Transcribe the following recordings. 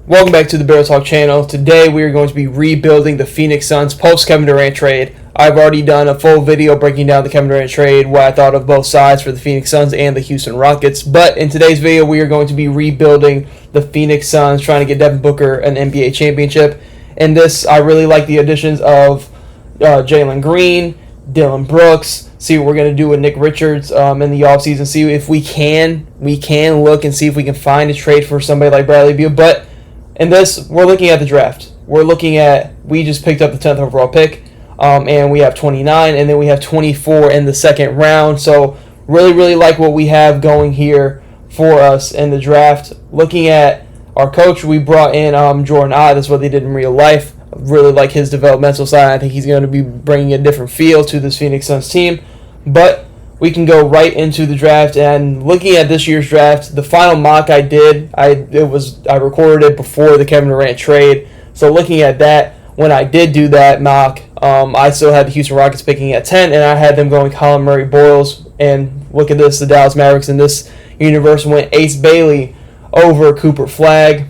Welcome back to the Bear Talk channel. Today we are going to be rebuilding the Phoenix Suns post Kevin Durant trade. I've already done a full video breaking down the Kevin Durant trade, what I thought of both sides for the Phoenix Suns and the Houston Rockets. But in today's video we are going to be rebuilding the Phoenix Suns, trying to get Devin Booker an NBA championship. In this, I really like the additions of Jalen Green, Dylan Brooks. See what we're going to do with Nick Richards in the offseason. See if we can look and see if we can find a trade for somebody like Bradley Beal. But in this, we're looking at the draft. We just picked up the 10th overall pick, and we have 29, and then we have 24 in the second round. So really like what we have going here for us in the draft. Looking at our coach, we brought in Jordan I. That's what they did in real life. Really like his developmental side. I think he's going to be bringing a different feel to this Phoenix Suns team. But we can go right into the draft. And looking at this year's draft, the final mock I did, I recorded it before the Kevin Durant trade. So looking at that, when I did do that mock, I still had the Houston Rockets picking at 10, and I had them going Colin Murray Boyles. And look at this, the Dallas Mavericks in this universe went Ace Bailey over Cooper Flagg.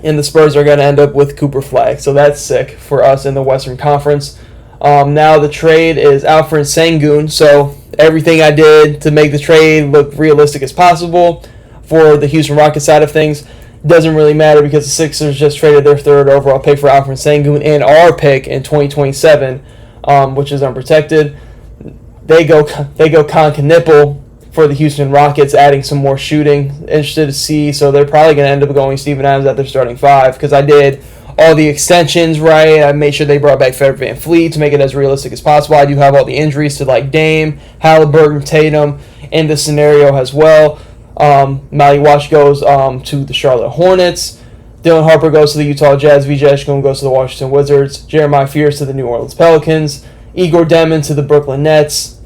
And the Spurs are going to end up with Cooper Flagg. So that's sick for us in the Western Conference. Now the trade is Alfred Sengun. So everything I did to make the trade look realistic as possible for the Houston Rockets side of things doesn't really matter, because the Sixers just traded their third overall pick for Alfred Sengun and our pick in 2027, which is unprotected. They go Nipple for the Houston Rockets, adding some more shooting. Interested to see. So they're probably going to end up going Steven Adams at their starting five, because I did all the extensions right. I made sure they brought back Fred VanVleet to make it as realistic as possible. I do have all the injuries to like Dame, Halliburton, Tatum in the scenario as well. Mally Wash goes to the Charlotte Hornets. Dylan Harper goes to the Utah Jazz. VJ Eshkun goes to the Washington Wizards. Jeremiah Fears to the New Orleans Pelicans. Igor Demon to the Brooklyn Nets.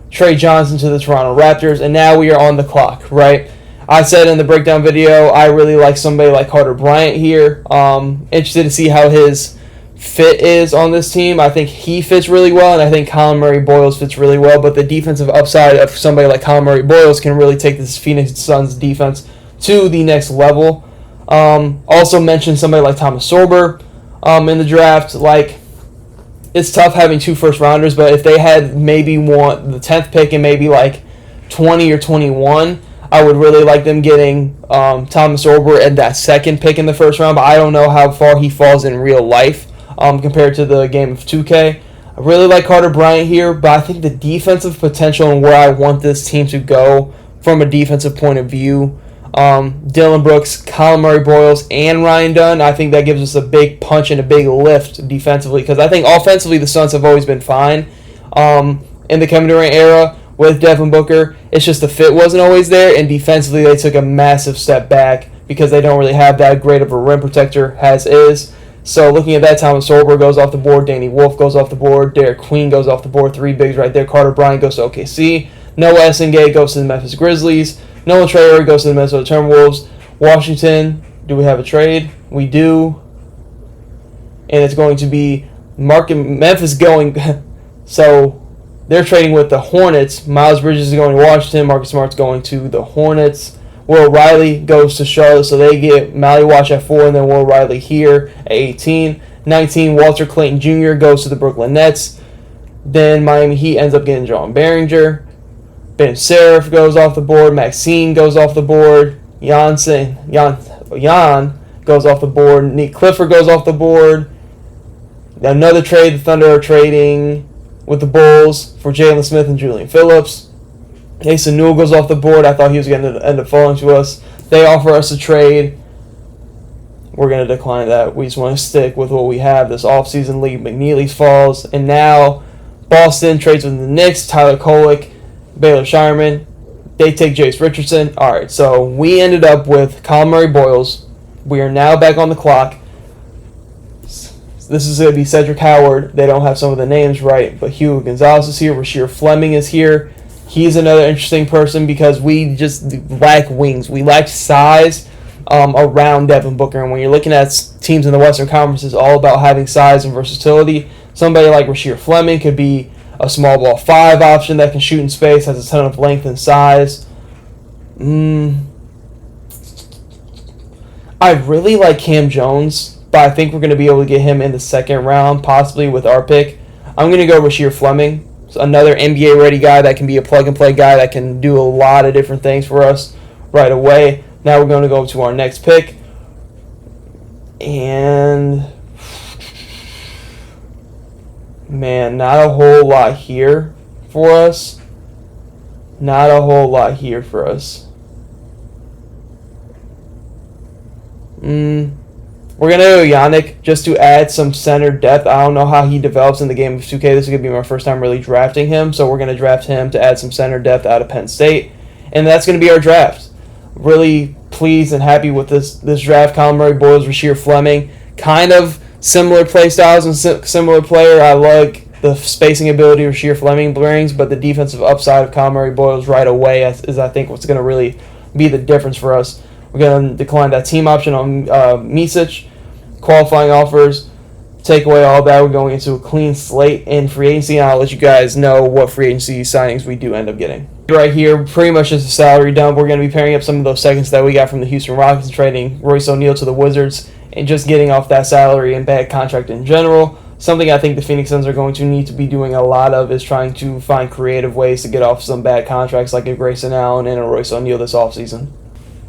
Trey Johnson to the Toronto Raptors. And now we are on the clock, right? I said in the breakdown video, I really like somebody like Carter Bryant here. Interested to see how his fit is on this team. I think he fits really well, and I think Colin Murray Boyles fits really well. But the defensive upside of somebody like Colin Murray Boyles can really take this Phoenix Suns defense to the next level. Also mentioned somebody like Thomas Sorber in the draft. Like, it's tough having two first-rounders, but if they had maybe the 10th pick and maybe like 20 or 21, I would really like them getting Thomas Sorber at that second pick in the first round. But I don't know how far he falls in real life compared to the game of 2K. I really like Carter Bryant here, but I think the defensive potential and where I want this team to go from a defensive point of view, Dylan Brooks, Colin Murray Boyles, and Ryan Dunn, I think that gives us a big punch and a big lift defensively, because I think offensively the Suns have always been fine in the Kevin Durant era with Devin Booker. It's just the fit wasn't always there, and defensively they took a massive step back because they don't really have that great of a rim protector as is. So looking at that, Thomas Sorber goes off the board, Danny Wolf goes off the board, Derek Queen goes off the board, three bigs right there. Carter Bryant goes to OKC, Noah Essengate goes to the Memphis Grizzlies, Noah Traore goes to the Minnesota Timberwolves. Washington, do we have a trade? We do. And it's going to be Memphis going, so they're trading with the Hornets. Miles Bridges is going to Washington. Marcus Smart's going to the Hornets. Will Riley goes to Charlotte, so they get Mally Wash at 4, and then Will Riley here at 18. 19, Walter Clayton Jr. goes to the Brooklyn Nets. Then Miami Heat ends up getting John Behringer. Ben Serif goes off the board. Maxine goes off the board. Jan goes off the board. Nick Clifford goes off the board. Another trade, the Thunder are trading with the Bulls for Jalen Smith and Julian Phillips. Asa Newell goes off the board. I thought he was going to end up falling to us. They offer us a trade. We're going to decline that. We just want to stick with what we have this offseason. Lee McNeely falls. And now Boston trades with the Knicks. Tyler Kolek, Baylor Shireman. They take Jace Richardson. All right, so we ended up with Colin Murray Boyles. We are now back on the clock. This is going to be Cedric Howard. They don't have some of the names right, but Hugo Gonzalez is here. Rasheer Fleming is here. He's another interesting person because we just lack wings. We lack size around Devin Booker. And when you're looking at teams in the Western Conference, it's all about having size and versatility. Somebody like Rasheer Fleming could be a small ball 5 option that can shoot in space, has a ton of length and size. I really like Cam Jones, but I think we're going to be able to get him in the second round, possibly with our pick. I'm going to go Rasheer Fleming, so another NBA ready guy that can be a plug and play guy that can do a lot of different things for us right away. Now we're going to go to our next pick. And man, not a whole lot here for us. Not a whole lot here for us. We're going to go Yannick just to add some center depth. I don't know how he develops in the game of 2K. This is going to be my first time really drafting him, so we're going to draft him to add some center depth out of Penn State. And that's going to be our draft. Really pleased and happy with this draft. Colin Murray-Boyles, Rasheer Fleming. Kind of similar play styles and similar player. I like the spacing ability Rasheer Fleming brings, but the defensive upside of Colin Murray-Boyles right away is I think what's going to really be the difference for us. We're going to decline that team option on Micic. Qualifying offers, take away all that. We're going into a clean slate in free agency, and I'll let you guys know what free agency signings we do end up getting. Right here, pretty much just a salary dump. We're going to be pairing up some of those seconds that we got from the Houston Rockets, trading Royce O'Neal to the Wizards, and just getting off that salary and bad contract in general. Something I think the Phoenix Suns are going to need to be doing a lot of is trying to find creative ways to get off some bad contracts like a Grayson Allen and a Royce O'Neal this offseason.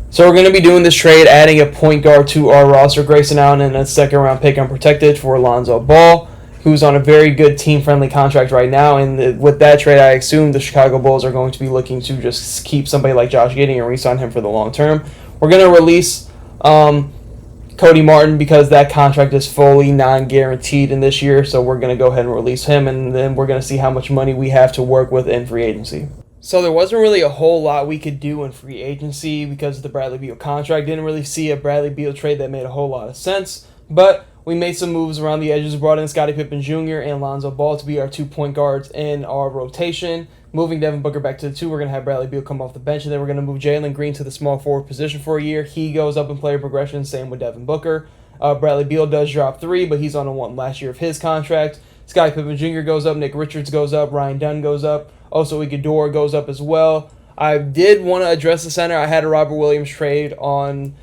So we're going to be doing this trade, adding a point guard to our roster, Grayson Allen, and a second-round pick unprotected for Lonzo Ball, who's on a very good team-friendly contract right now. And with that trade, I assume the Chicago Bulls are going to be looking to just keep somebody like Josh Giddey and re-sign him for the long term. We're going to release Cody Martin because that contract is fully non-guaranteed in this year, so we're going to go ahead and release him, and then we're going to see how much money we have to work with in free agency. So there wasn't really a whole lot we could do in free agency because of the Bradley Beal contract. Didn't really see a Bradley Beal trade that made a whole lot of sense. But we made some moves around the edges. We brought in Scottie Pippen Jr. and Lonzo Ball to be our 2 point guards in our rotation. Moving Devin Booker back to the 2, we're going to have Bradley Beal come off the bench. And then we're going to move Jalen Green to the small forward position for a year. He goes up in player progression, same with Devin Booker. Bradley Beal does drop 3, but he's on a 1 last year of his contract. Scottie Pippen Jr. goes up. Nick Richards goes up. Ryan Dunn goes up. Also, Iguodala goes up as well. I did want to address the center. I had a Robert Williams trade on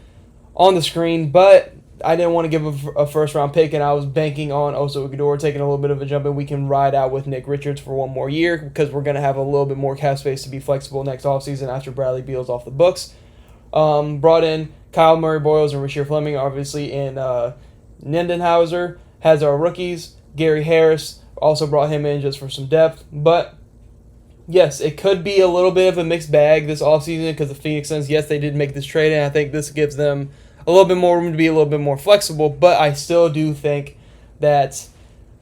the screen, but I didn't want to give a first-round pick, and I was banking on also Iguodala taking a little bit of a jump, and we can ride out with Nick Richards for 1 more year because we're going to have a little bit more cap space to be flexible next offseason after Bradley Beal's off the books. Brought in Kyle Murray-Boyles and Rasheer Fleming, obviously, and Nindenhauser has our rookies. Gary Harris also brought him in just for some depth, but yes, it could be a little bit of a mixed bag this offseason because the Phoenix Suns, yes, they did make this trade, and I think this gives them a little bit more room to be a little bit more flexible, but I still do think that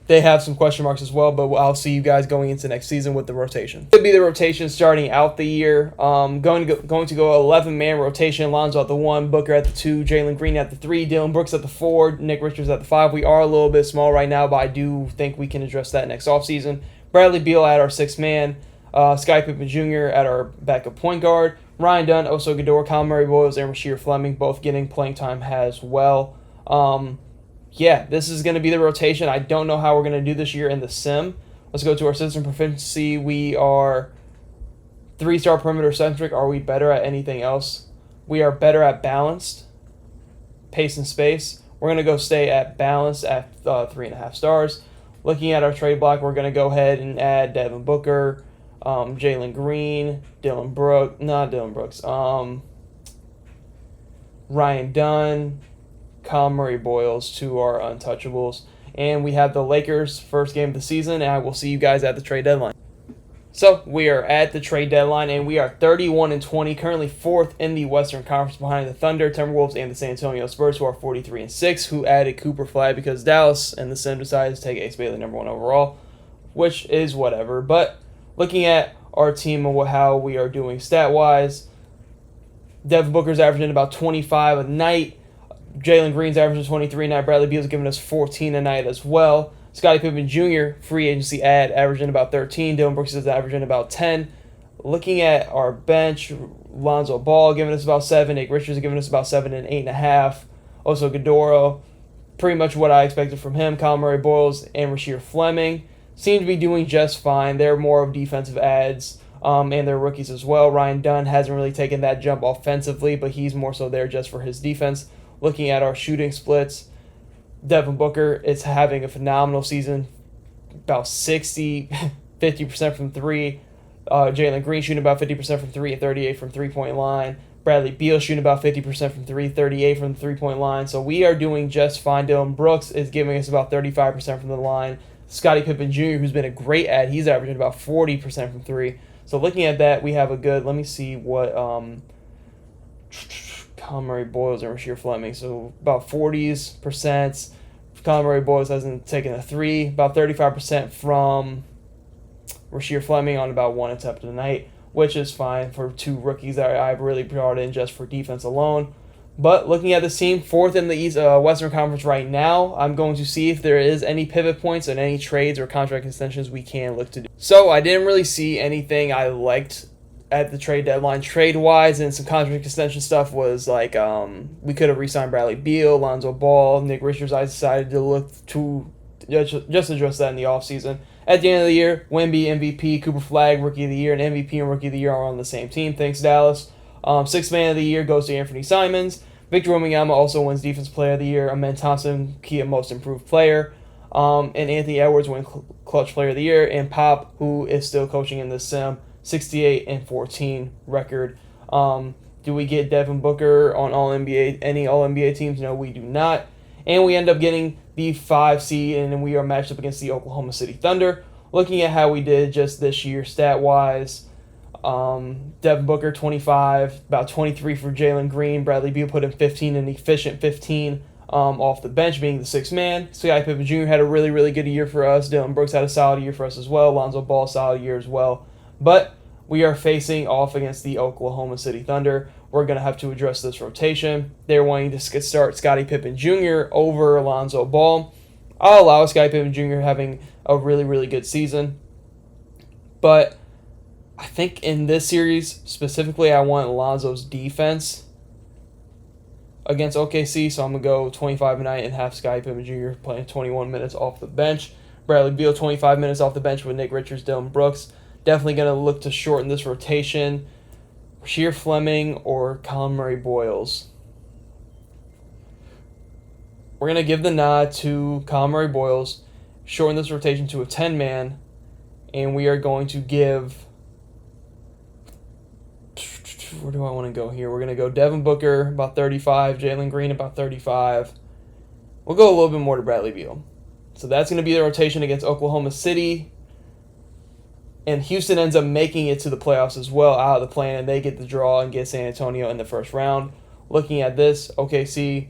they have some question marks as well, but I'll see you guys going into next season with the rotation. Could be the rotation starting out the year. Going to go 11-man rotation. Lonzo at the 1, Booker at the 2, Jalen Green at the 3, Dylan Brooks at the 4, Nick Richards at the 5. We are a little bit small right now, but I do think we can address that next offseason. Bradley Beal at our 6th man. Scottie Pippen Jr. at our backup point guard. Ryan Dunn, also Iguodala, Colin Murray-Boyles, and Rasheer Fleming both getting playing time as well. Yeah, this is going to be the rotation. I don't know how we're going to do this year in the sim. Let's go to our system proficiency. We are 3-star perimeter centric. Are we better at anything else? We are better at balanced, pace and space. We're going to go stay at balanced at 3.5 stars. Looking at our trade block, we're going to go ahead and add Devin Booker, Jalen Green, Ryan Dunn, Colin Murray-Boyles to our untouchables. And we have the Lakers' first game of the season, and I will see you guys at the trade deadline. So we are at the trade deadline, and we are 31-20, currently 4th in the Western Conference behind the Thunder, Timberwolves, and the San Antonio Spurs, who are 43-6, who added Cooper Flag because Dallas and the Sim decided to take Ace Bailey number 1 overall, which is whatever. But looking at our team and how we are doing stat-wise, Devin Booker's averaging about 25 a night. Jalen Green's averaging 23 a night. Bradley Beal's giving us 14 a night as well. Scottie Pippen Jr., free agency ad, averaging about 13. Dylan Brooks is averaging about 10. Looking at our bench, Lonzo Ball giving us about 7. Nick Richards giving us about 7 and 8.5. Also Iguodala, pretty much what I expected from him. Colin Murray-Boyles and Rasheer Fleming seem to be doing just fine. They're more of defensive ads, and they're rookies as well. Ryan Dunn hasn't really taken that jump offensively, but he's more so there just for his defense. Looking at our shooting splits, Devin Booker is having a phenomenal season, about 50% from three. Jalen Green shooting about 50% from three and 38 from three-point line. Bradley Beal shooting about 50% from three, 38 from the three-point line. So we are doing just fine. Dylan Brooks is giving us about 35% from the line. Scottie Pippen Jr., who's been a great add, he's averaging about 40% from three. So looking at that, we have a good, let me see what Colin Murray-Boyles and Rasheer Fleming. So about 40%. Colin Murray-Boyles hasn't taken a three. About 35% from Rasheer Fleming on about one attempt a night, which is fine for two rookies that I've really brought in just for defense alone. But looking at this team, fourth in the East, Western Conference right now, I'm going to see if there is any pivot points and any trades or contract extensions we can look to do. So I didn't really see anything I liked at the trade deadline. Trade-wise and some contract extension stuff was like we could have re-signed Bradley Beal, Lonzo Ball, Nick Richards. I decided to look to just address that in the offseason. At the end of the year, Wemby, MVP, Cooper Flag, Rookie of the Year, and MVP and Rookie of the Year are on the same team. Thanks, Dallas. Sixth Man of the Year goes to Anthony Simons. Victor Wembanyama also wins Defensive Player of the Year. Amen Thompson, Kia Most Improved Player. And Anthony Edwards wins Clutch Player of the Year. And Pop, who is still coaching in the Sim, 68-14 record. Do we get Devin Booker on any All-NBA teams? No, we do not. And we end up getting the 5 seed, and we are matched up against the Oklahoma City Thunder. Looking at how we did just this year stat-wise, Devin Booker, 25, about 23 for Jalen Green. Bradley Beal put in 15, an efficient 15 off the bench, being the sixth man. Scottie Pippen Jr. had a really, really good year for us. Dylan Brooks had a solid year for us as well. Lonzo Ball, solid year as well. But we are facing off against the Oklahoma City Thunder. We're going to have to address this rotation. They're wanting to start Scottie Pippen Jr. over Lonzo Ball. I'll allow Scottie Pippen Jr. having a really, really good season. But I think in this series, specifically, I want Lonzo's defense against OKC. So I'm going to go 25 a night and have Scottie Pippen Jr. playing 21 minutes off the bench. Bradley Beal, 25 minutes off the bench with Nick Richards, Dylan Brooks. Definitely going to look to shorten this rotation. Rasheer Fleming or Colin Murray-Boyles. We're going to give the nod to Colin Murray-Boyles, shorten this rotation to a 10-man, and we are going to give... Where do I want to go here? We're going to go Devin Booker, about 35, Jalen Green, about 35. We'll go a little bit more to Bradley Beal. So that's going to be the rotation against Oklahoma City. And Houston ends up making it to the playoffs as well out of the play, and they get the draw and get San Antonio in the first round. Looking at this, OKC,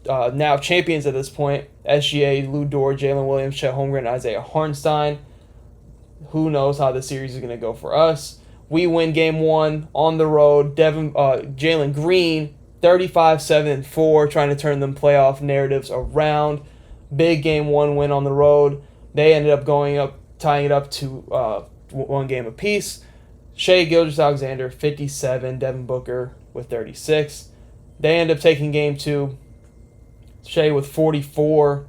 now champions at this point, SGA, Lou Dort, Jalen Williams, Chet Holmgren, Isaiah Hartenstein. Who knows how the series is going to go for us. We win game one on the road. Jalen Green, 35-7-4, trying to turn them playoff narratives around. Big game one win on the road. They ended up tying it up to one game apiece. Shai Gilgeous-Alexander, 57. Devin Booker with 36. They end up taking game two. Shai with 44.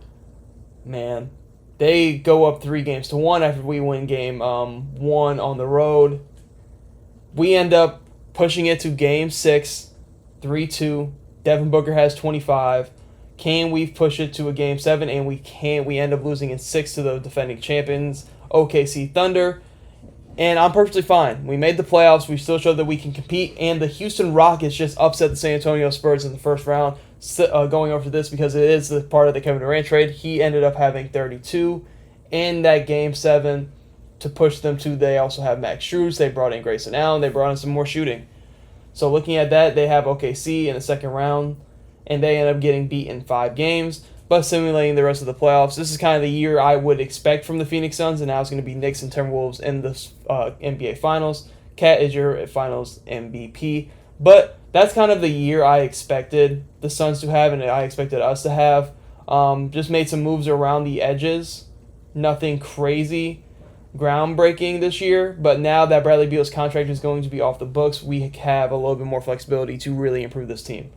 Man, they go up 3-1 after we win game one on the road. We end up pushing it to game 6, 3-2. Devin Booker has 25. Can we push it to a game 7? And we can't. We end up losing in 6 to the defending champions, OKC Thunder. And I'm perfectly fine. We made the playoffs. We still showed that we can compete. And the Houston Rockets just upset the San Antonio Spurs in the first round. Going over this because it is the part of the Kevin Durant trade. He ended up having 32 in that game 7 to push them to. They also have Max Strus. They brought in Grayson Allen. They brought in some more shooting. So looking at that, they have OKC in the second round. And they end up getting beat in 5 games. But simulating the rest of the playoffs, this is kind of the year I would expect from the Phoenix Suns, and now it's going to be Knicks and Timberwolves in the NBA Finals. Cat is your Finals MVP. But that's kind of the year I expected the Suns to have, and I expected us to have. Just made some moves around the edges. Nothing crazy, groundbreaking this year. But now that Bradley Beal's contract is going to be off the books, we have a little bit more flexibility to really improve this team.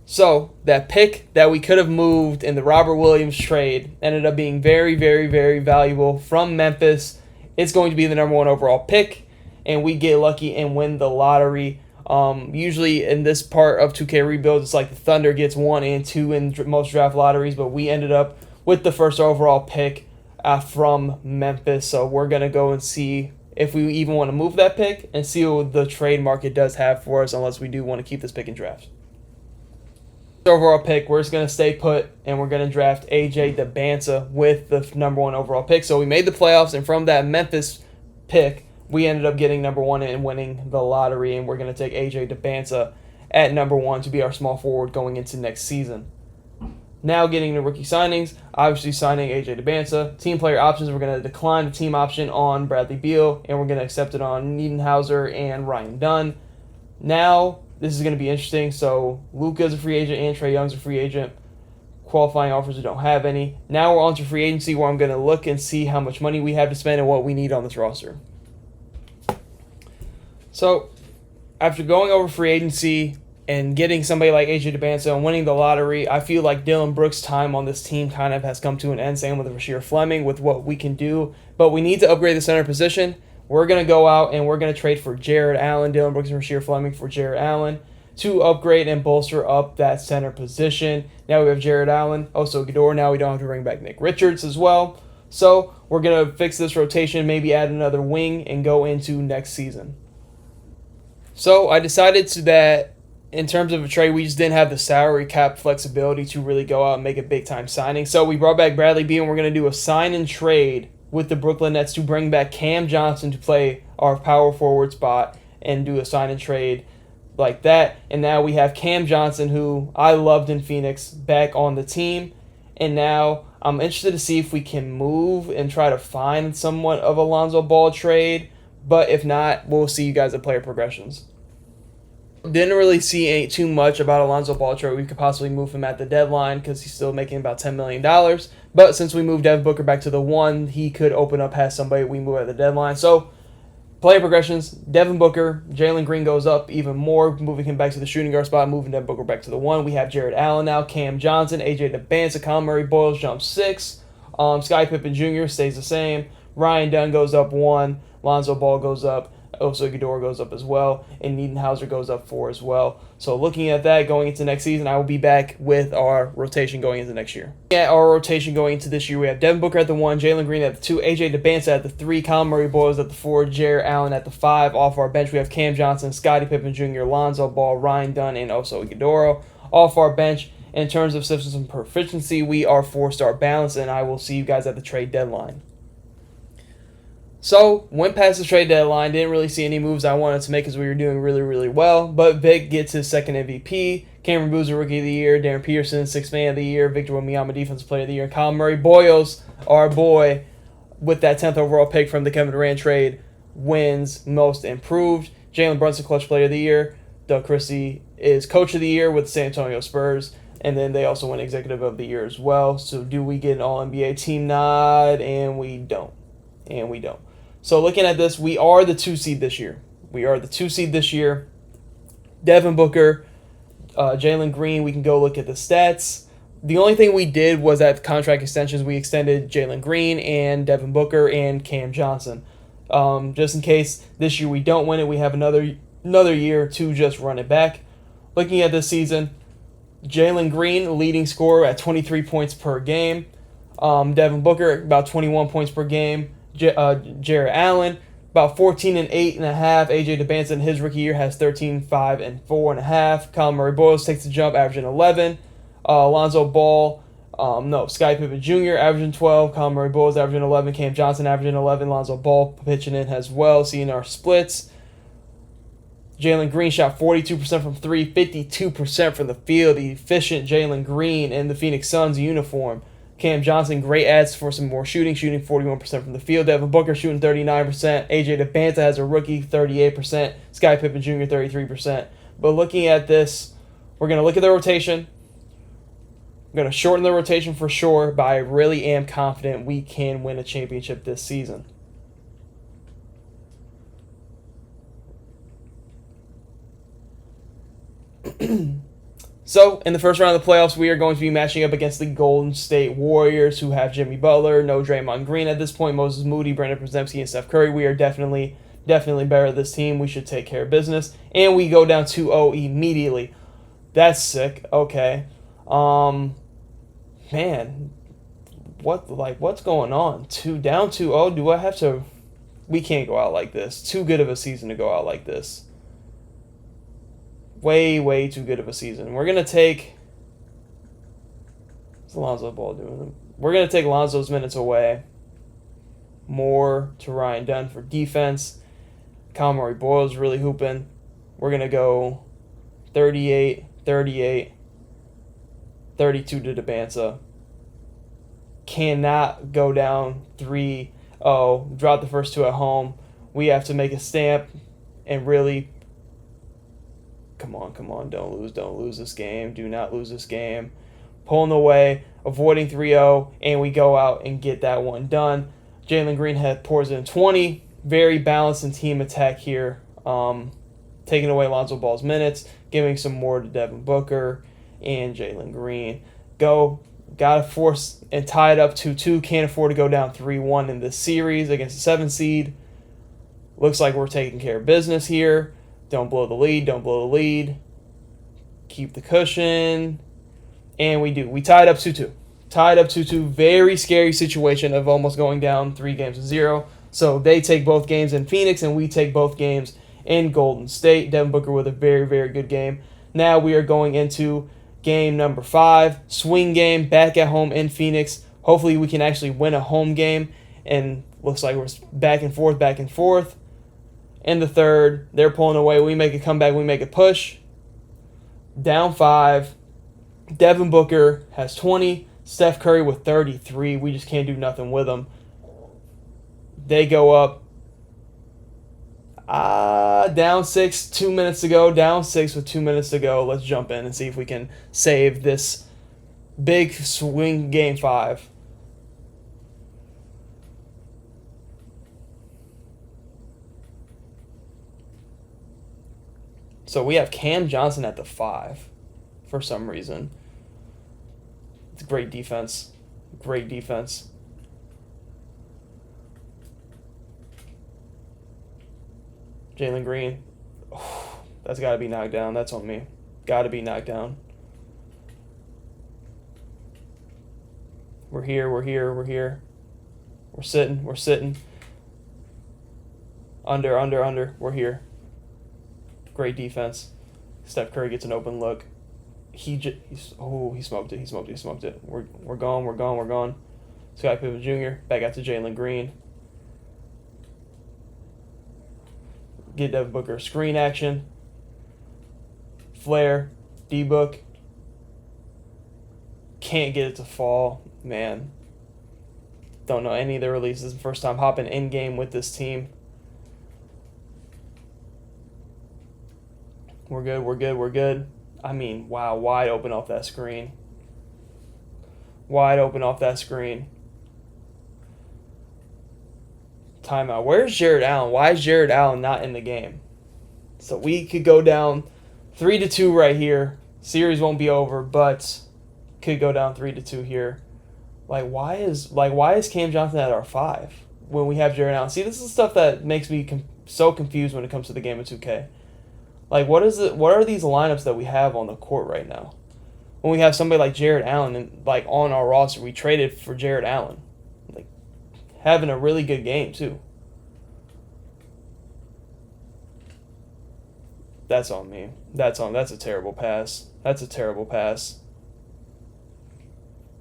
So, that pick that we could have moved in the Robert Williams trade ended up being very, very, very valuable from Memphis. It's going to be the number 1 overall pick, and we get lucky and win the lottery. Usually in this part of 2K rebuilds, it's like the Thunder gets 1 and 2 in most draft lotteries, but we ended up with the first overall pick from Memphis. So we're going to go and see if we even want to move that pick and see what the trade market does have for us, unless we do want to keep this pick in draft. Overall pick, we're just going to stay put, and we're going to draft AJ DeBanza with the number 1 overall pick. So we made the playoffs, and from that Memphis pick, we ended up getting number 1 and winning the lottery, and we're going to take AJ DeBanza at number 1 to be our small forward going into next season. Now getting the rookie signings, obviously signing AJ DeBanza. Team player options, we're going to decline the team option on Bradley Beal, and we're going to accept it on Niedenhauser and Ryan Dunn. Now, this is going to be interesting. So Luka's a free agent and Trae Young's a free agent. Qualifying offers, we don't have any. Now we're on to free agency, where I'm going to look and see how much money we have to spend and what we need on this roster. So after going over free agency and getting somebody like AJ DeBanza and winning the lottery, I feel like Dylan Brooks' time on this team kind of has come to an end, same with Rasheer Fleming, with what we can do. But we need to upgrade the center position. We're going to go out and we're going to trade for Jared Allen, Dylan Brooks and Rasheer Fleming for Jared Allen to upgrade and bolster up that center position. Now we have Jared Allen, also Gador. Now we don't have to bring back Nick Richards as well. So we're going to fix this rotation, maybe add another wing, and go into next season. So I decided that in terms of a trade, we just didn't have the salary cap flexibility to really go out and make a big-time signing. So we brought back Bradley Beal, and we're going to do a sign-and-trade with the Brooklyn Nets to bring back Cam Johnson to play our power forward spot and do a sign-and-trade like that. And now we have Cam Johnson, who I loved in Phoenix, back on the team. And now I'm interested to see if we can move and try to find somewhat of a Lonzo Ball trade. But if not, we'll see you guys at player progressions. Didn't really see too much about Alonzo Ball trade. We could possibly move him at the deadline because he's still making about $10 million. But since we moved Devin Booker back to the 1, he could open up past somebody we move at the deadline. So, player progressions, Devin Booker, Jalen Green goes up even more, moving him back to the shooting guard spot, moving Devin Booker back to the 1. We have Jared Allen now, Cam Johnson, AJ DeBanza, Colin Murray Boyles jumps 6. Scottie Pippen Jr. stays the same. Ryan Dunn goes up 1. Lonzo Ball goes up. Also, Gador goes up as well, and Niedenhauser goes up 4 as well. So looking at that going into next season, I will be back with our rotation going into next year. At our rotation going into this year, we have Devin Booker at the 1, Jalen Green at the 2, AJ DeBanza at the 3, Colin Murray Boyles at the 4, Jared Allen at the 5. Off our bench, we have Cam Johnson, Scottie Pippen Jr., Lonzo Ball, Ryan Dunn, and also Gadoro. Off our bench, in terms of systems and proficiency, we are 4-star balanced, and I will see you guys at the trade deadline. So, went past the trade deadline, didn't really see any moves I wanted to make because we were doing really, really well. But Vic gets his second MVP. Cameron Boozer, Rookie of the Year. Darren Peterson, Sixth Man of the Year. Victor Wembanyama, Defensive Player of the Year. Colin Murray Boyles, our boy, with that 10th overall pick from the Kevin Durant trade, wins Most Improved. Jalen Brunson, Clutch Player of the Year. Doug Christie is Coach of the Year with the San Antonio Spurs. And then they also win Executive of the Year as well. So, do we get an All-NBA team nod? And we don't. So looking at this, we are the 2 seed this year. Devin Booker, Jalen Green, we can go look at the stats. The only thing we did was at contract extensions, we extended Jalen Green and Devin Booker and Cam Johnson. Just in case this year we don't win it, we have another year to just run it back. Looking at this season, Jalen Green, leading scorer at 23 points per game. Devin Booker, about 21 points per game. Jared Allen, about 14 and 8.5. AJ DeBanza in his rookie year has 13, 5, and 4.5. Colin Murray Boyles takes the jump, averaging 11. Lonzo Ball, Scottie Pippen Jr. averaging 12. Colin Murray Boyles averaging 11. Cam Johnson averaging 11. Lonzo Ball pitching in as well, seeing our splits. Jalen Green shot 42% from 3, 52% from the field. The efficient Jalen Green in the Phoenix Suns uniform. Cam Johnson, great ads for some more shooting 41% from the field. Devin Booker shooting 39%. AJ DeBanza has a rookie, 38%. Scottie Pippen Jr., 33%. But looking at this, we're going to look at the rotation. I'm going to shorten the rotation for sure, but I really am confident we can win a championship this season. So, in the first round of the playoffs, we are going to be matching up against the Golden State Warriors, who have Jimmy Butler, no Draymond Green at this point, Moses Moody, Brandon Podziemski, and Steph Curry. We are definitely Definitely better than this team. We should take care of business. And we go down 2-0 immediately. That's sick. Okay. Man, what's going on? Down 2-0. Do I have to? We can't go out like this. Too good of a season to go out like this. Way too good of a season. We're gonna take. What's Alonzo Ball doing? We're gonna take Alonzo's minutes away. More to Ryan Dunn for defense. Conroy Boyle's really hooping. We're gonna go 38, 38, 32 to Debanza. Cannot go down 3-0. Drop the first two at home. We have to make a stamp and really. Come on. Don't lose this game. Do not lose this game. Pulling away, avoiding 3-0, and we go out and get that one done. Jalen Green pours in 20. Very balanced in team attack here. Taking away Lonzo Ball's minutes, giving some more to Devin Booker and Jalen Green. Gotta force and tie it up 2-2. Can't afford to go down 3-1 in this series against the 7 seed. Looks like we're taking care of business here. Don't blow the lead. Keep the cushion. And we do. We tied up 2-2. Very scary situation of almost going down 3-0. So they take both games in Phoenix, and we take both games in Golden State. Devin Booker with a very good game. Now we are going into game number 5. Swing game back at home in Phoenix. Hopefully we can actually win a home game. And looks like we're back and forth. In the third, they're pulling away. We make a comeback. We make a push. Down 5. Devin Booker has 20. Steph Curry with 33. We just can't do nothing with them. They go up. Down 6, 2 minutes to go. Down 6 with 2 minutes to go. Let's jump in and see if we can save this big swing game 5. So we have Cam Johnson at the 5 for some reason. It's great defense. Jalen Green. Oh, that's got to be knocked down. That's on me. Got to be knocked down. We're here. We're sitting. Under. We're here. Great defense. Steph Curry gets an open look. He smoked it. We're gone. Scottie Pippen Jr. back out to Jalen Green. Get Devin Booker screen action. Flare. D-Book. Can't get it to fall. Man. Don't know any of the releases. First time hopping in game with this team. We're good. I mean, wow, wide open off that screen. Timeout. Where's Jared Allen? Why is Jared Allen not in the game? So we could go down 3-2 right here. Series won't be over, but could go down 3-2 here. Why is Cam Johnson at our 5 when we have Jared Allen? See, this is stuff that makes me so confused when it comes to the game of 2K. What are these lineups that we have on the court right now? When we have somebody like Jared Allen and on our roster, we traded for Jared Allen. Having a really good game too. That's on me. That's a terrible pass.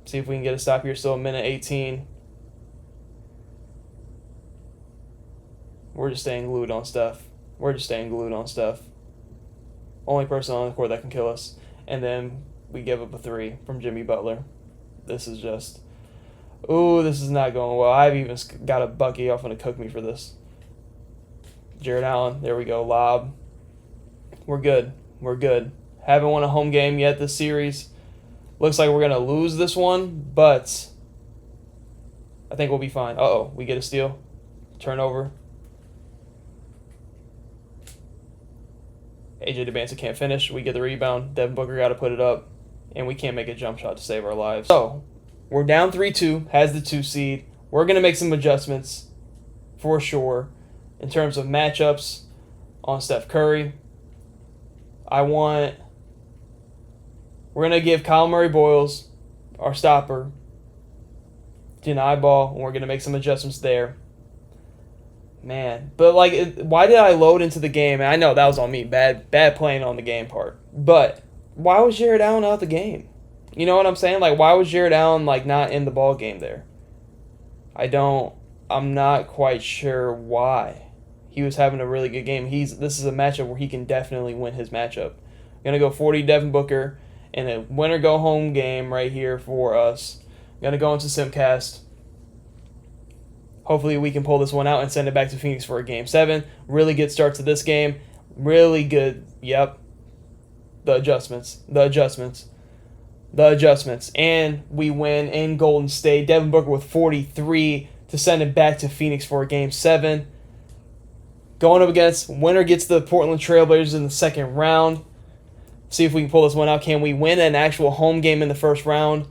See if we can get a stop here. Still a minute 18. We're just staying glued on stuff. Only person on the court that can kill us. And then we give up a 3 from Jimmy Butler. This is not going well. I've even got a Bucky off going to cook me for this. Jared Allen. There we go. Lob. We're good. Haven't won a home game yet this series. Looks like we're going to lose this one, but I think we'll be fine. Uh-oh. We get a steal. Turnover. AJ Debanza can't finish. We get the rebound. Devin Booker got to put it up. And we can't make a jump shot to save our lives. So, we're down 3-2. Has the 2 seed. We're going to make some adjustments for sure. in terms of matchups on Steph Curry. We're going to give Kyle Murray-Boyles, our stopper, deny ball, and we're going to make some adjustments there. Man, but why did I load into the game? And I know that was on me, bad playing on the game part. But why was Jared Allen out the game? You know what I'm saying? Why was Jared Allen not in the ball game there? I'm not quite sure why. He was having a really good game. This is a matchup where he can definitely win his matchup. Gonna go 40 Devin Booker in a winner go home game right here for us. Gonna go into Simcast. Hopefully we can pull this one out and send it back to Phoenix for a Game 7. Really good start to this game. Really good. Yep. The adjustments. And we win in Golden State. Devin Booker with 43 to send it back to Phoenix for a Game 7. Going up against, winner gets the Portland Trailblazers in the second round. See if we can pull this one out. Can we win an actual home game in the first round?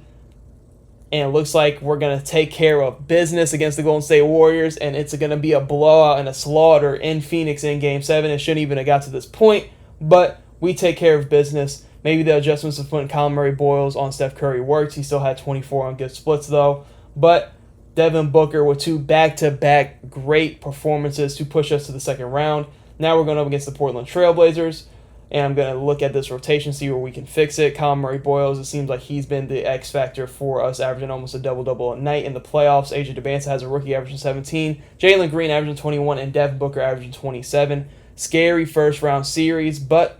And it looks like we're going to take care of business against the Golden State Warriors, and it's going to be a blowout and a slaughter in Phoenix in Game 7. It shouldn't even have got to this point, but we take care of business. Maybe the adjustments of putting Kyle Murray-Boyles on Steph Curry worked. He still had 24 on good splits, though. But Devin Booker with 2 back-to-back great performances to push us to the second round. Now we're going up against the Portland Trailblazers. And I'm going to look at this rotation, see where we can fix it. Kyle Murray-Boyles, it seems like he's been the X factor for us, averaging almost a double-double a night in the playoffs. AJ Debanza has a rookie averaging 17. Jalen Green averaging 21, and Devin Booker averaging 27. Scary first-round series, but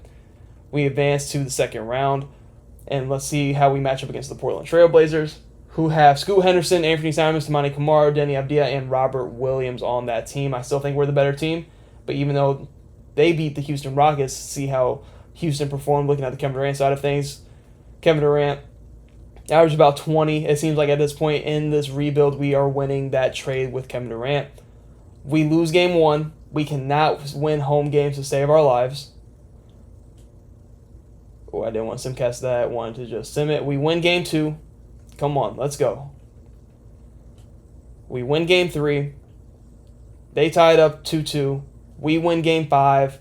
we advance to the second round. And let's see how we match up against the Portland Trailblazers, who have Scoot Henderson, Anthony Simons, Tamani Kamara, Denny Avdia, and Robert Williams on that team. I still think we're the better team, but even though they beat the Houston Rockets, see how Houston performed looking at the Kevin Durant side of things. Kevin Durant averaged about 20. It seems like at this point in this rebuild, we are winning that trade with Kevin Durant. We lose Game 1. We cannot win home games to save our lives. Oh, I didn't want to simcast that. I wanted to just sim it. We win Game 2. Come on, let's go. We win Game 3. They tied up 2-2. We win Game 5,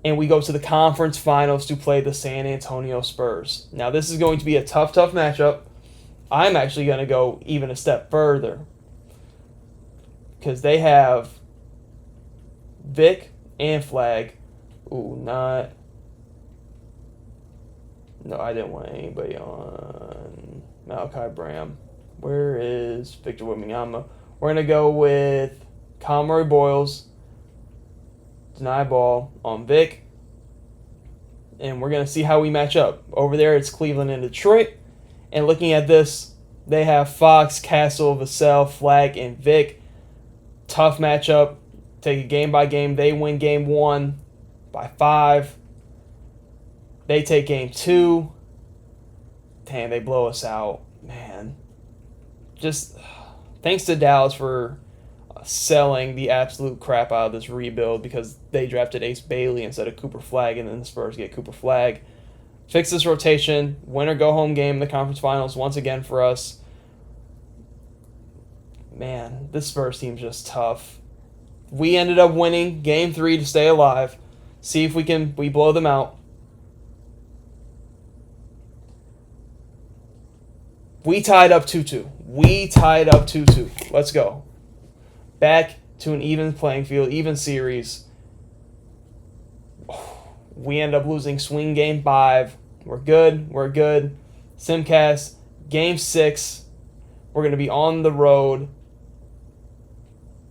and we go to the conference finals to play the San Antonio Spurs. Now, this is going to be a tough matchup. I'm actually going to go even a step further because they have Vic and Flag. Ooh, not... No, I didn't want anybody on Malachi Bram. Where is Victor Wembanyama? We're going to go with Kyle Murray-Boyles, deny ball on Vic, and we're going to see how we match up. Over there, it's Cleveland and Detroit, and looking at this, they have Fox, Castle, Vassell, Flag, and Vic. Tough matchup. Take it game by game. They win Game 1 by 5. They take Game 2. Damn, they blow us out. Man. Just thanks to Dallas for selling the absolute crap out of this rebuild because they drafted Ace Bailey instead of Cooper Flag, and then the Spurs get Cooper Flag. Fix this rotation. Win or go home game in the conference finals once again for us. Man, this Spurs team's just tough. We ended up winning Game 3 to stay alive. See if we blow them out. We tied up 2-2. Let's go. Back to an even playing field, even series. We end up losing swing Game 5. We're good. Simcast, Game 6. We're going to be on the road.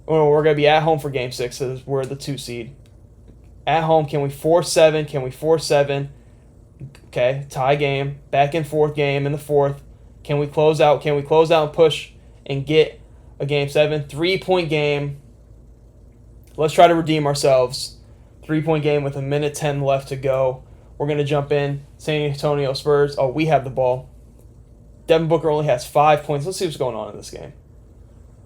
Or we're going to be at home for Game 6, so we're the 2 seed. At home, can we force 7? Okay, tie game. Back and forth game in the fourth. Can we close out? And push and get a Game 7? 3-point game. Let's try to redeem ourselves. 3-point game with 1:10 left to go. We're going to jump in. San Antonio Spurs. Oh, we have the ball. Devin Booker only has 5 points. Let's see what's going on in this game.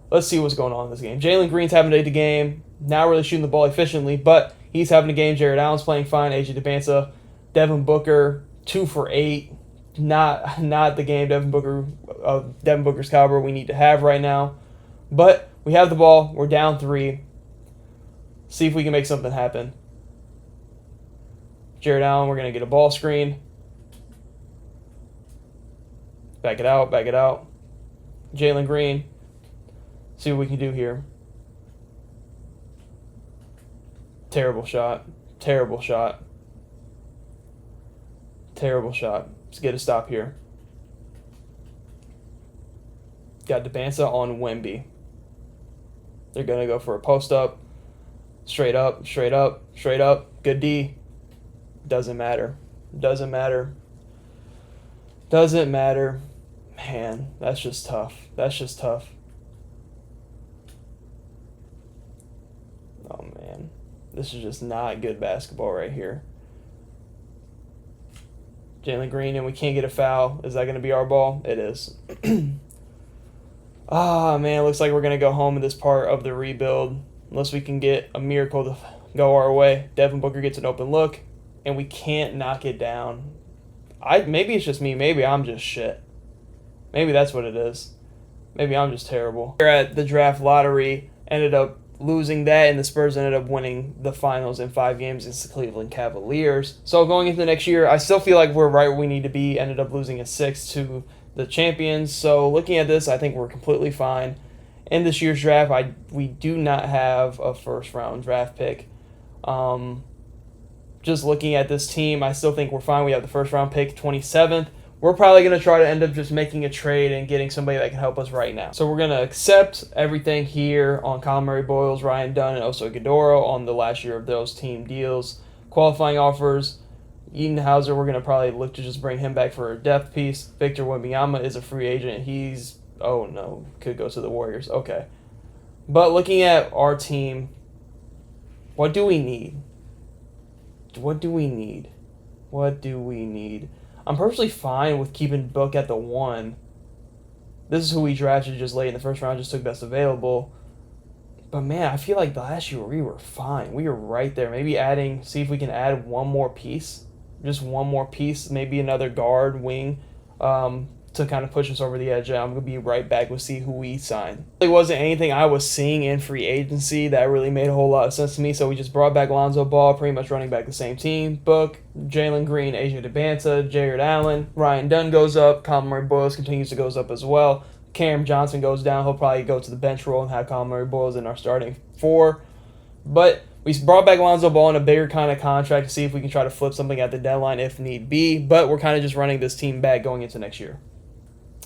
Jalen Green's having a game. Not really shooting the ball efficiently, but he's having a game. Jared Allen's playing fine. AJ Debanza. Devin Booker, 2 for 8. Not the game Devin Booker's caliber we need to have right now. But we have the ball. We're down 3. See if we can make something happen. Jared Allen, we're going to get a ball screen. Back it out, back it out. Jalen Green. See what we can do here. Terrible shot. Terrible shot. Terrible shot. Let's get a stop here. Got Debansa on Wemby. They're going to go for a post-up. Straight up, straight up, straight up. Good D. Doesn't matter. Doesn't matter. Doesn't matter. Man, that's just tough. That's just tough. Oh, man. This is just not good basketball right here. Jalen Green, and we can't get a foul. Is that going to be our ball? It is. Ah, man, it looks like we're going to go home in this part of the rebuild unless we can get a miracle to go our way. Devin Booker gets an open look, and we can't knock it down. Maybe it's just me. Maybe I'm just shit. Maybe that's what it is. Maybe I'm just terrible. We're at the draft lottery, ended up losing that, and the Spurs ended up winning the finals in 5 games against the Cleveland Cavaliers. So going into the next year, I still feel like we're right where we need to be. Ended up losing in 6 to the champions. So looking at this, I think we're completely fine. In this year's draft, we do not have a first-round draft pick. Just looking at this team, I still think we're fine. We have the first-round pick, 27th. We're probably going to try to end up just making a trade and getting somebody that can help us right now. So we're going to accept everything here on Colin Murray-Boyles, Ryan Dunn, and Oso Ighodaro on the last year of those team deals. Qualifying offers, Eden Hauser, we're going to probably look to just bring him back for a depth piece. Victor Wembanyama is a free agent. Oh no, could go to the Warriors. Okay. But looking at our team, what do we need? What do we need? What do we need? I'm perfectly fine with keeping Book at the 1. This is who we drafted just late in the first round, just took best available. But man, I feel like the last year we were fine. We were right there. Maybe see if we can add one more piece. Just one more piece, maybe another guard, wing, to kind of push us over the edge. I'm going to be right back. We'll see who we sign. It wasn't anything I was seeing in free agency that really made a whole lot of sense to me, so we just brought back Lonzo Ball, pretty much running back the same team. Book, Jalen Green, AJ Debansa, Jared Allen, Ryan Dunn goes up, Colin Murray-Boyles continues to go up as well. Cam Johnson goes down. He'll probably go to the bench role and have Colin Murray-Boyles in our starting 4. But we brought back Lonzo Ball in a bigger kind of contract to see if we can try to flip something at the deadline if need be. But we're kind of just running this team back going into next year.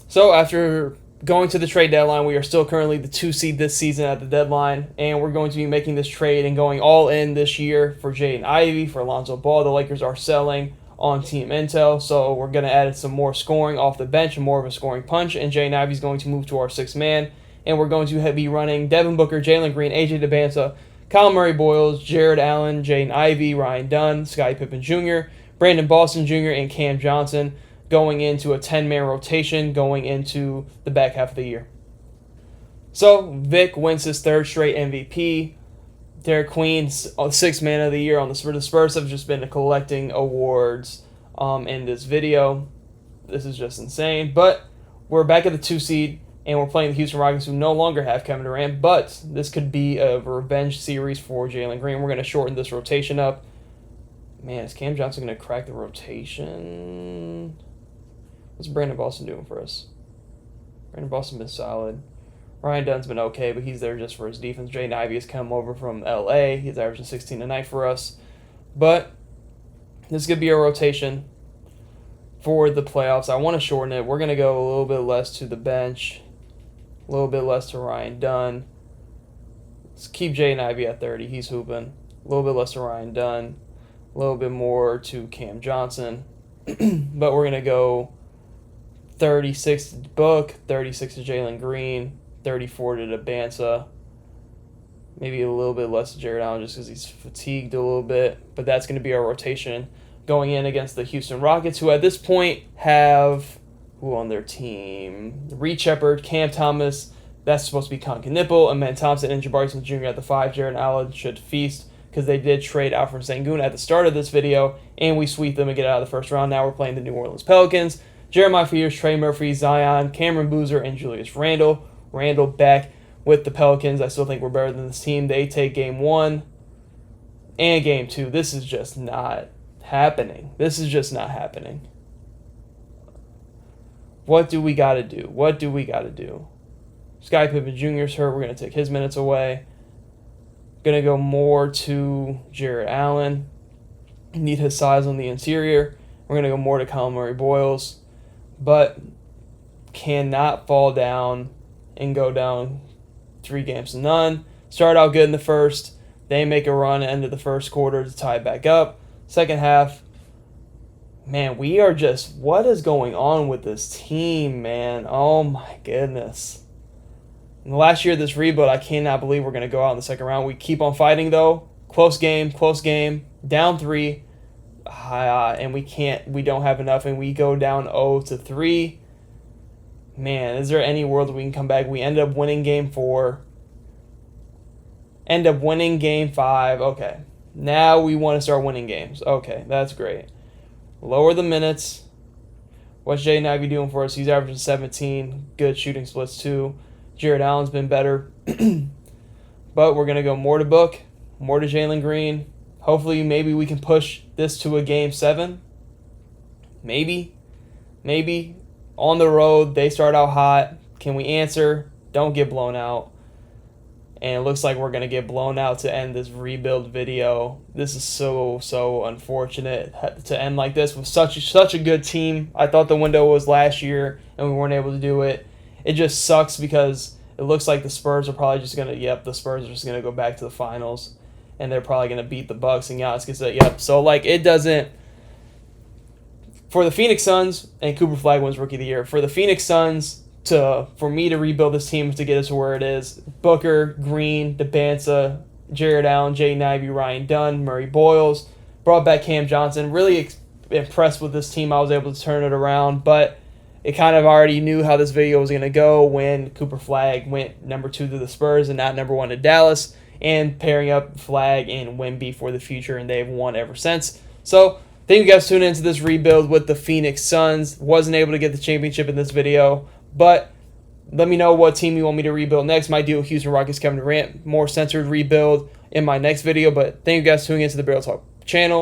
So after going to the trade deadline, we are still currently the 2 seed this season at the deadline, and we're going to be making this trade and going all in this year for Jaden Ivey, for Lonzo Ball. The Lakers are selling on Team Intel, so we're going to add some more scoring off the bench and more of a scoring punch, and Jaden Ivey's going to move to our 6th man, and we're going to be running Devin Booker, Jalen Green, AJ Debansa, Colin Murray-Boyles, Jared Allen, Jaden Ivey, Ryan Dunn, Scottie Pippen Jr., Brandon Boston Jr., and Cam Johnson, going into a 10-man rotation going into the back half of the year. So Vic wins his 3rd straight MVP. Derek Queen, 6th man of the year on the Spurs. The Spurs have just been collecting awards in this video. This is just insane. But we're back at the 2 seed, and we're playing the Houston Rockets, who no longer have Kevin Durant. But this could be a revenge series for Jalen Green. We're going to shorten this rotation up. Man, is Cam Johnson going to crack the rotation? What's Brandon Boston doing for us? Brandon Boston's been solid. Ryan Dunn's been okay, but he's there just for his defense. Jaden Ivey has come over from LA. He's averaging 16 a night for us. But this could be a rotation for the playoffs. I want to shorten it. We're going to go a little bit less to the bench, a little bit less to Ryan Dunn. Let's keep Jaden Ivey at 30. He's hooping. A little bit less to Ryan Dunn. A little bit more to Cam Johnson. But we're going to go 36 to Book, 36 to Jalen Green, 34 to Debansa. Maybe a little bit less to Jared Allen just because he's fatigued a little bit. But that's going to be our rotation going in against the Houston Rockets, who at this point have who on their team? Reed Shepard, Cam Thomas. That's supposed to be Conkin Nipple, Amen Thompson, and Jabari Smith Jr. at the 5. Jared Allen should feast because they did trade Alfred Sengun at the start of this video, and we sweep them and get out of the first round. Now we're playing the New Orleans Pelicans. Jeremiah Fears, Trey Murphy, Zion, Cameron Boozer, and Julius Randle. Randle back with the Pelicans. I still think we're better than this team. They take game 1. and Game 2. This is just not happening. This is just not happening. What do we got to do? What do we got to do? Sky Pippen Jr. is hurt. We're going to take his minutes away. Going to go more to Jared Allen. Need his size on the interior. We're going to go more to Colin Murray-Boyles. But cannot fall down and go down 3-0. Start out good in the first. They make a run at the end of the first quarter to tie it back up. Second half, man, we are just, what is going on with this team, man? Oh my goodness. In the last year of this rebuild, I cannot believe we're going to go out in the second round. We keep on fighting though. Close game, down 3, and we don't have enough, and we go down 0-3. Man, is there any world that we can come back? We end up winning Game 4. End up winning Game 5. Okay. Now we want to start winning games. Okay, that's great. Lower the minutes. What's Jay Ivey doing for us? He's averaging 17. Good shooting splits too. Jared Allen's been better. But we're going to go more to Book, more to Jalen Green. Hopefully, maybe we can push this to a Game 7. Maybe. On the road, they start out hot. Can we answer? Don't get blown out. And it looks like we're going to get blown out to end this rebuild video. This is so unfortunate to end like this with such a good team. I thought the window was last year, and we weren't able to do it. It just sucks because it looks like the Spurs are probably just going to, the Spurs are just going to go back to the finals. And they're probably going to beat the Bucks, and Giannis gets that, So, it doesn't. For the Phoenix Suns, and Cooper Flag wins Rookie of the Year. For the Phoenix Suns, for me to rebuild this team to get us to where it is, Booker, Green, DeBanza, Jared Allen, Jaden Ivey, Ryan Dunn, Murray Boyles, brought back Cam Johnson. Really impressed with this team. I was able to turn it around, but it kind of already knew how this video was going to go when Cooper Flag went number 2 to the Spurs and not number 1 to Dallas, and pairing up Flag and Wemby for the future, and they've won ever since. So, thank you guys for tuning into this rebuild with the Phoenix Suns. Wasn't able to get the championship in this video, but let me know what team you want me to rebuild next. Might do Houston Rockets, Kevin Durant, more centered rebuild in my next video. But thank you guys for tuning into the Barrel Talk channel.